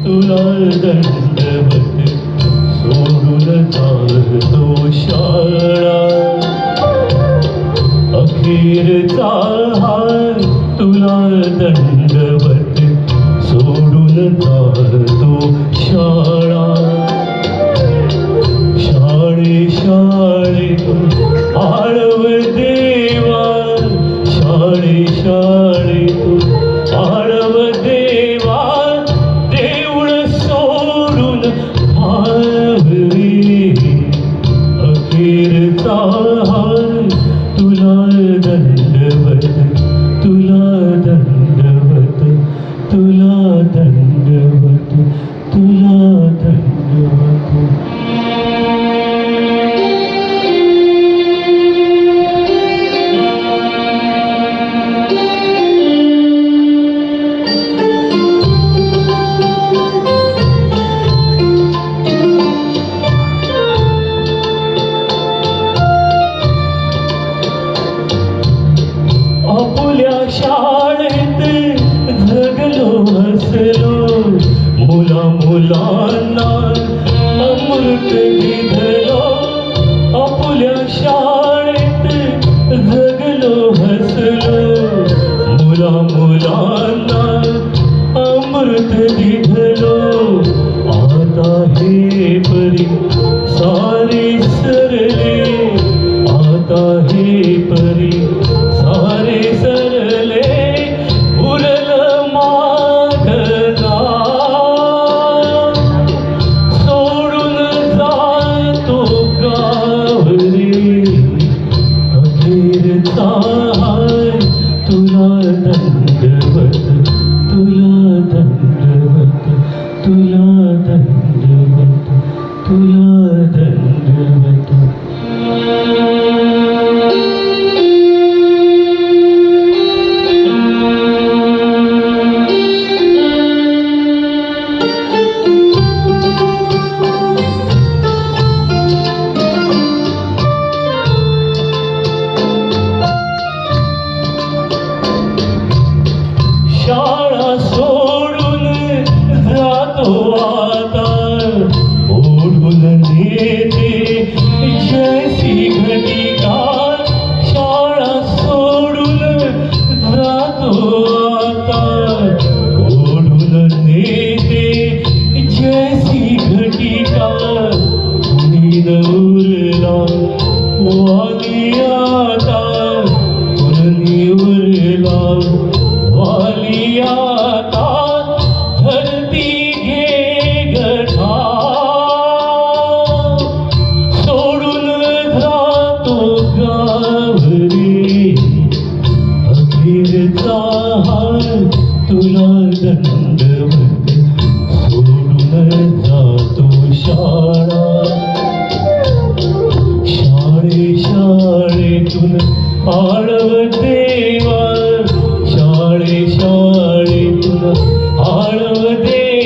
तुला दंडवत सोडून जातो शाळा अखेरचा हार तुला दंडवत सोडून जातो शाळा शाळेतून आळव देवा शाळेतून आळव देवा देऊळ सोडून भावरे अखेरचा हार तुला दंडवत तुला दंडवत तुला दंडवत तुला दंडवत आपुल्या शाळेत जगलो हसलो मुला मुलांना अमृत दिधलो आपुल्या शाळेत जगलो हसलो मुला मुलांना अमृत दिधलो आता हे परी सारे सरले आता हे परी सारे सरले उरल मागना सोडून जातो गावरे अखेरचा हार तुला दंडवत तुला दंडवत तुला दंडवत तुला दंडवत शाळा सोडून जातो आता ओढून नेते जैसी घटिका शाळा सोडून जातो आता ओढून नेते जैसी घटिका कुणी उरला वाली आता कुणी उरला वाली आता धरती घे गठा सोडून जातो गावरे अखेरचा हार तुला दंडवत सोडून जातो शाळा शाळेतून आळव देवा शाळेतून आळव देवा